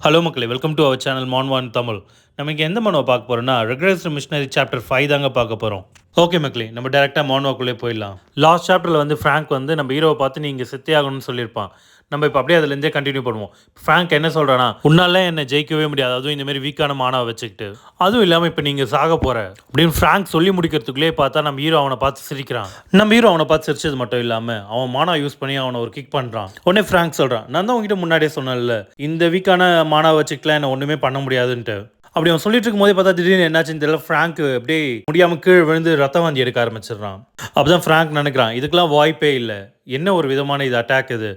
Hello மக்களே, welcome to our channel மான்வான் தமிழ். நம்ம இங்கே எந்த மனுவை பார்க்க போகிறோம்னா ரெக்ரெசிவ் மிஷனரி சாப்டர் 5 தாங்க பார்க்க போகிறோம். ஓகே மக்களே, நம்ம டேரெக்டாக மான்வாக்குள்ளே போயிடலாம். லாஸ்ட் சாப்டரில் வந்து ஃப்ராங்க் வந்து நம்ம ஹீரோவை பார்த்து நீங்கள் செத்தே ஆகணும்னு சொல்லியிருப்பான். நம்ம இப்போ அப்படியே அதுலேருந்தே கண்டினியூ பண்ணுவோம். ஃப்ராங்க் என்ன சொல்கிறான்னா, உன்னால என்னை ஜெயிக்கவே முடியாது, அதுவும் இந்தமாரி வீக்கான மானாவை வச்சுக்கிட்டு, அதுவும் இல்லாமல் இப்போ நீங்கள் சாக போகிற அப்படின்னு ஃப்ராங்க் சொல்லி முடிக்கிறதுக்குள்ளே பார்த்தா நம்ம ஹீரோ அவனை பார்த்து சிரிக்கிறான். நம்ம ஹீரோ அவனை பார்த்து சிரிச்சது மட்டும் இல்லாமல் அவன் மானா யூஸ் பண்ணி அவனை ஒரு கிக் பண்ணுறான். உடனே ஃப்ராங்க் சொல்கிறான், நான் தான் உங்ககிட்ட முன்னாடியே சொன்னேன்ல, இந்த வீக்கான மானாவை வச்சுக்கலாம் என்ன ஒன்றுமே பண்ண முடியாதுன்ட்டு. அப்படி அவன் சொல்லிட்டு இருக்கும் போதே பார்த்தா திடீர்னு என்னாச்சுன்னு தெரியல, ஃப்ராங்க் அப்படியே முடியாமல் கீழே விழுந்து ரத்த வாந்தி எடுக்க ஆரம்பிச்சிடுறான். அப்போதான் ஃப்ராங்க் நினைக்கிறான், இதுக்கெல்லாம் வாய்ப்பே இல்லை, என்ன ஒரு விதமான இது அட்டாக் இது,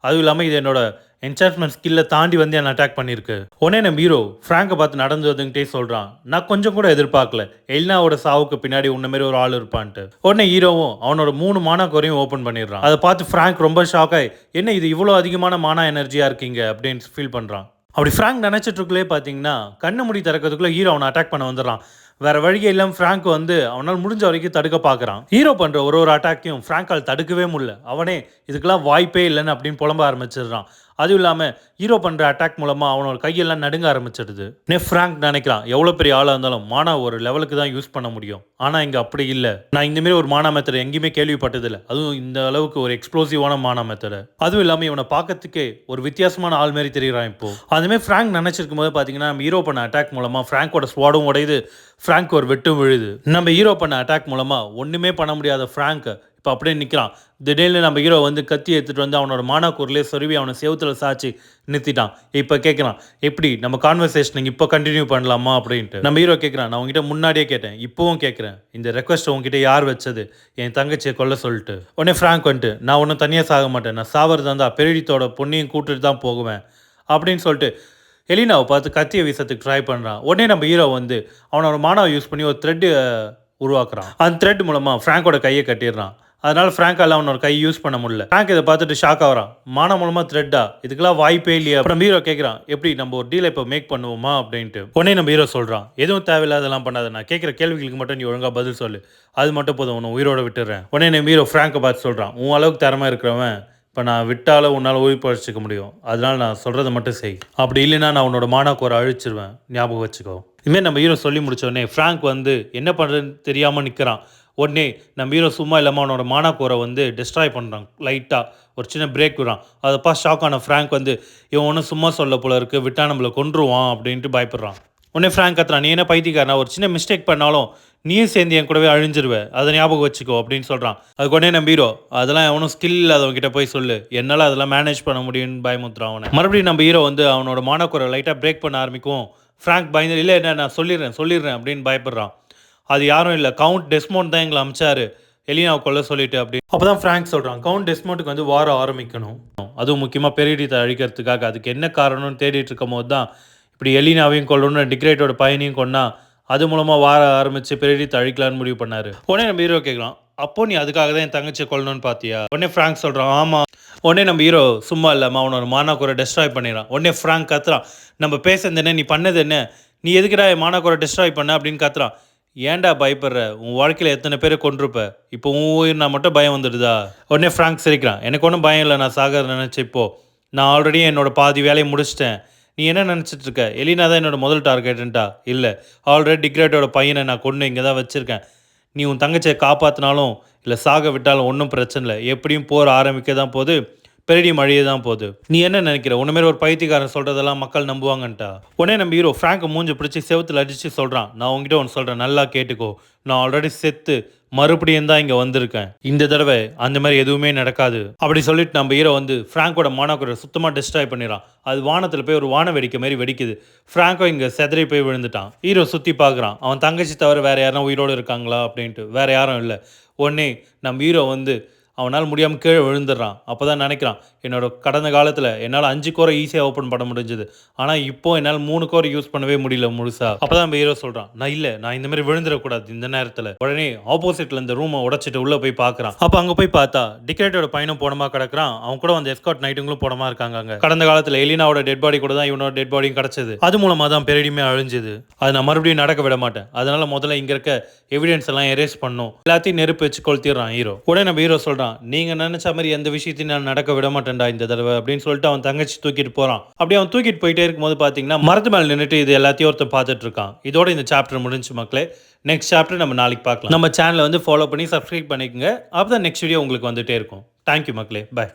அதுவும் இல்லாமல் இது என்னோட என்சான்ட்மெண்ட் ஸ்கில்லை தாண்டி வந்து என்னை அட்டாக் பண்ணியிருக்கு. உடனே நம்ம ஹீரோ ஃப்ராங்கை பார்த்து நடந்து வந்துகிட்டே சொல்கிறான், நான் கொஞ்சம் கூட எதிர்பார்க்கல எல்னாவோட சாவுக்கு பின்னாடி உன்ன மாதிரி ஒரு ஆள் இருப்பான்ட்டு. உடனே ஹீரோவும் அவனோட 3 மானா குறையும் ஓப்பன் பண்ணிடுறான். அதை பார்த்து ஃப்ராங்க் ரொம்ப ஷாக் ஆகி, என்ன இது இவ்வளோ அதிகமான மானா எனர்ஜியாக இருக்கீங்க அப்படின்னு ஃபீல் பண்ணுறான். அப்படி ஃப்ராங்க் நினச்சிட்டு இருக்குள்ளே பார்த்தீங்கன்னா கண்ணை முடி திறக்கிறதுக்குள்ளே ஹீரோ அவனை அட்டாக் பண்ண வந்துடுறான். வேற வழியே இல்லாமல் ஃப்ராங்க் வந்து அவனால் முடிஞ்ச வரைக்கும் தடுக்க பார்க்குறான். ஹீரோ பண்ணுற ஒரு அட்டாக்கையும் ஃப்ராங்கால் தடுக்கவே முடியல. அவனே இதுக்கெல்லாம் வாய்ப்பே இல்லைன்னு அப்படின்னு புலம்ப ஆரம்பிச்சிடுறான். அதுவும் இல்லாமல் ஹீரோ பண்ணுற அட்டாக் மூலமாக அவனோட கையெல்லாம் நடுங்க ஆரம்பிச்சிடுது. ஃப்ராங்க் நினைக்கிறான், எவ்வளோ பெரிய ஆளாக இருந்தாலும் மானா ஒரு லெவலுக்கு தான் யூஸ் பண்ண முடியும், ஆனால் இங்கே அப்படி இல்லை. நான் இந்தமாரி ஒரு மானா மெத்தட் எங்கேயுமே கேள்விப்பட்டதில்லை, அதுவும் இந்த அளவுக்கு ஒரு எக்ஸ்ப்ளோசிவான மானா மெத்தட். அதுவும் இல்லாமல் இவனை பார்க்கறதுக்கே ஒரு வித்தியாசமான ஆள் மாரி தெரிகிறான். இப்போ அதுமாதிரி ஃப்ராங்க் நினச்சிருக்கும் போது பார்த்தீங்கன்னா நம்ம ஹீரோ பண்ண அட்டாக் மூலமாக ஃப்ராங்கோட ஸ்வாடும் உடையுது, ஃப்ராங்க் ஒரு வெட்டும் விழுது. நம்ம ஹீரோ பண்ண அட்டாக் மூலமாக ஒன்றுமே பண்ண முடியாத ஃப்ராங்க் இப்போ அப்படியே நிற்கிறான். திடீர்னு நம்ம ஹீரோ வந்து கத்தி எடுத்துகிட்டு வந்து அவனோட மானா குரலே சொருவி அவனை செவுத்தில் சாய்ச்சி நிறுத்திட்டான். இப்போ கேட்குறான், எப்படி நம்ம கான்வர்சேஷன் இப்போ கண்டினியூ பண்ணலாமா அப்படின்ட்டு. நம்ம ஹீரோ கேட்குறான், நான் உங்ககிட்ட முன்னாடியே கேட்டேன், இப்போவும் கேட்குறேன், இந்த ரெக்வஸ்ட் உங்ககிட்ட யார் வச்சது, என் தங்கச்சியை கொல்ல சொல்லிட்டு. உடனே ஃப்ராங்க் வந்துட்டு, நான் ஒன்றும் தனியாக சாக மாட்டேன், நான் சாவறது இருந்தால் பெரிடித்தோட பொண்ணையும் கூட்டிட்டு தான் போகுவேன் அப்படின்னு சொல்லிட்டு எலினாவை பார்த்து கத்தியை வீசத்துக்கு ட்ரை பண்ணுறான். உடனே நம்ம ஹீரோ வந்து அவனோட மானாவை யூஸ் பண்ணி ஒரு த்ரெட்டு உருவாக்குறான். அந்த த்ரெட் மூலமாக ஃப்ராங்கோட கையை கட்டிடுறான். அதனால ஃப்ராங்கால அவனோட கை யூஸ் பண்ண முடியல. ஃப்ராங்க் இதை பார்த்துட்டு ஷாக் ஆகிறான். மானா மூலமாக த்ரெட்டா, இதுக்கெல்லாம் வாய்ப்பே இல்லையா. அப்புறம் ஹீரோ கேட்குறான், எப்படி நம்ம ஒரு டீலை இப்போ மேக் பண்ணுவோமா அப்படின்ட்டு. உடனே நம்ம ஹீரோ சொல்கிறான், எதுவும் தேவையில்லாதெல்லாம் பண்ணாத, நான் கேட்குற கேள்விகளுக்கு மட்டும் நீ ஒழுங்காக பதில் சொல்லு, அது மட்டும் போதும், உன்னை உயிரோட விட்டுறேன். உடனே நம்ம ஹீரோ ஃப்ராங்கை பார்த்து சொல்கிறான், உன் அளவுக்கு திறமை இருக்கிறவன் இப்போ நான் விட்டாலும் உன்னால் உயிர் பழிச்சிக்க முடியும், அதனால் நான் சொல்கிறத மட்டும் செய், அப்படி இல்லைன்னா நான் உன்னோட மானாக்கோரை அழிச்சிருவேன், ஞாபகம் வச்சுக்கோ. இதுமாரி நம்ம ஹீரோ சொல்லி முடித்தோடனே ஃப்ராங்க் வந்து என்ன பண்ணுறதுன்னு தெரியாமல் நிற்கிறான். உடனே நம்ம ஹீரோ சும்மா இல்லாமல் அவனோட மானாக்கோரை வந்து டிஸ்ட்ராய் பண்ணுறான். லைட்டாக ஒரு சின்ன பிரேக் விடுறான். அதைப்பா ஷாக் ஆன ஃப்ராங்க் வந்து, இவன் ஒன்றும் சும்மா சொல்ல போல இருக்குது, விட்டா நம்மளை கொன்றுவான் அப்படின்ட்டு பயப்படுறான். உடனே ஃப்ராங்க் கத்துறான், நீ என்ன பைத்தியக்காரனா, ஒரு சின்ன மிஸ்டேக் பண்ணாலும் நீயும் சேர்ந்து என் கூடவே அழிஞ்சிருவேன், அதை ஞாபகம் வச்சுக்கோ அப்படின்னு சொல்கிறான். அதுக்கு உடனே நம்ம ஹீரோ, அதெல்லாம் எவனும் ஸ்கில் இல்லாதவங்கிட்ட போய் சொல்லு, என்னால் அதெல்லாம் மேனேஜ் பண்ண முடியும்னு பயமுத்துறான் அவனை. மறுபடியும் நம்ம ஹீரோ வந்து அவனோட மானாக்கோரை லைட்டாக பிரேக் பண்ண ஆரம்பிக்கும். ஃப்ராங்க் பயந்து, இல்லை என்ன நான் சொல்லிடுறேன் அப்படின்னு பயப்படுறான். அது யாரும் இல்லை, கவுண்ட் டெஸ்மோண்ட் தான் எங்களை அமிச்சாரு எலினாவை கொல்ல சொல்லிட்டு அப்படின்னு. அப்போ தான் ஃப்ராங்க் சொல்கிறான், கவுண்ட் டெஸ்மோண்ட்டுக்கு வந்து வாரம் ஆரம்பிக்கணும், அதுவும் முக்கியமாக பெரிடித்தை அழிக்கிறதுக்காக. அதுக்கு என்ன காரணம்னு தேடிட்டு இருக்கும் போது தான் இப்படி எலினாவையும் கொல்லணும்னு டிக்ரேட்டோட பையனையும் கொன்னா அது மூலமாக வார ஆரம்பித்து பெரிடித்தை அழிக்கலான்னு முடிவு பண்ணார். உடனே நம்ம ஹீரோ கேட்கலாம், அப்போ நீ அதுக்காக தான் என் தங்கச்சியை கொல்லணும்னு பார்த்தியா. உடனே ஃப்ராங்க் சொல்கிறான், ஆமாம். உடனே நம்ம ஹீரோ சும்மா இல்லாமல் அவனோட மானாக்கோரை டெஸ்ட்ராய் பண்ணிடுறான். உடனே ஃப்ராங்க் கத்துறான், நம்ம பேசுறது என்ன, நீ பண்ணது என்ன, நீ எதுக்குடா என் மானாக்கோரை டெஸ்ட்ராய் பண்ண அப்படின்னு கத்துறான். ஏன்டா பயப்படுற, உன் வாழ்க்கையில் எத்தனை பேரை கொண்டிருப்ப, இப்போ உன் உயிர்னா மட்டும் பயம் வந்துடுதா. உடனே ஃப்ராங்க் சிரிக்கிறான், எனக்கு ஒன்றும் பயம் இல்லை, நான் சாக நினச்சி இப்போ நான் ஆல்ரெடி என்னோட பாதி வேலையை முடிச்சிட்டேன், நீ என்ன நினச்சிட்டு இருக்க, எலினா தான் என்னோட முதல் டார்கெட்டுன்ட்டா. இல்லை, ஆல்ரெடி டிக்ரேட்டோட பையனை நான் கொண்டு இங்கே தான் வச்சுருக்கேன், நீ உன் தங்கச்சியை காப்பாற்றினாலும் இல்லை சாக விட்டாலும் ஒன்றும் பிரச்சனை இல்லை, எப்படியும் போர் ஆரம்பிக்க தான் போது, பெரிடியம் அழிய தான் போகுது, நீ என்ன நினைக்கிற, உன்ன மாதிரி ஒரு பைத்தியக்காரன் சொல்கிறதெல்லாம் மக்கள் நம்புவாங்கன்ட்டா. உடனே நம்ம ஹீரோ ஃப்ராங்கை மூஞ்சி பிடிச்சி செவுத்தில் அடித்து சொல்கிறான், நான் உங்ககிட்ட ஒன்று சொல்கிறேன், நல்லா கேட்டுக்கோ, நான் ஆல்ரெடி செத்து மறுபடியும் தான் இங்கே வந்திருக்கேன், இந்த தடவை அந்த மாதிரி எதுவுமே நடக்காது அப்படி சொல்லிட்டு நம்ம ஹீரோ வந்து ஃப்ராங்கோட மானாக்கோரை சுத்தமாக டிஸ்ட்ராய் பண்ணிடுறான். அது வானத்தில் போய் ஒரு வான வெடிக்க மாதிரி வெடிக்குது. ஃப்ராங்கோ இங்கே செதறி போய் விழுந்துட்டான். ஹீரோ சுற்றி பார்க்குறான், அவன் தங்கச்சி தவிர வேறு யாரும் உயிரோடு இருக்காங்களா அப்படின்ட்டு. வேறு யாரும் இல்லை. உடனே நம்ம ஹீரோ வந்து அவனால் முடியாமல் கீழே விழுந்துடுறான். அப்போ தான் நினைக்கிறான், என்னோட கடந்த காலத்தில் என்னால் 5 கோரை ஈஸியாக ஓப்பன் பண்ண முடிஞ்சது, ஆனால் இப்போது என்னால் 3 கோரை யூஸ் பண்ணவே முடியல முழுசா. அப்போ தான் ஹீரோ சொல்கிறான், நான் இந்த மாதிரி விழுந்துடக்கூடாது இந்த நேரத்தில். உடனே ஆப்போசிட்டில் இந்த ரூமை உடச்சிட்டு உள்ளே போய் பார்க்குறான். அப்போ அங்கே போய் பார்த்தா டிக்ரேட்டோட பையனும் போனமா கிடக்குறான். அவன் கூட வந்து எஸ்கார்ட் நைட்டுங்களும் போனமா இருக்காங்க. அங்கே கடந்த காலத்தில் எலினாவோட டெட் பாடி கூட தான் இவனோட டெட் பாடியும் கிடச்சது. அது மூலமாக தான் பெரிடியுமே அழிஞ்சது. அது நான் மறுபடியும் நடக்க விட மாட்டேன். அதனால் முதல்ல இங்கே இருக்க எவிடன்ஸ் எல்லாம் எரேஸ் பண்ணும், எல்லாத்தையும் நெருப்பு வச்சு கொளுத்திடுறான் ஹீரோ. உடனே நம்ம ஹீரோ சொல்கிறான், சொல்கிறான், நீங்கள் நினச்ச மாதிரி எந்த விஷயத்தையும் நான் நடக்க விட மாட்டேன்டா இந்த தடவை அப்படின்னு சொல்லிட்டு அவன் தங்கச்சி தூக்கிட்டு போகிறான். அப்படியே அவன் தூக்கிட்டு போயிட்டே இருக்கும்போது பார்த்தீங்கன்னா மரத்து மேலே நின்றுட்டு இது எல்லாத்தையும் ஒருத்தன் பார்த்துட்டு இருக்கான். இதோட இந்த சாப்டர் முடிஞ்சு மக்களே. நெக்ஸ்ட் சாப்டர் நம்ம நாளைக்கு பார்க்கலாம். நம்ம சேனலை வந்து ஃபாலோ பண்ணி சப்ஸ்கிரைப் பண்ணிக்கோங்க. அப்போ தான் நெக்ஸ்ட் வீடியோ உங்களுக்கு வந்துகிட்டே இருக்கும். தேங்க்யூ மக்களே. பை.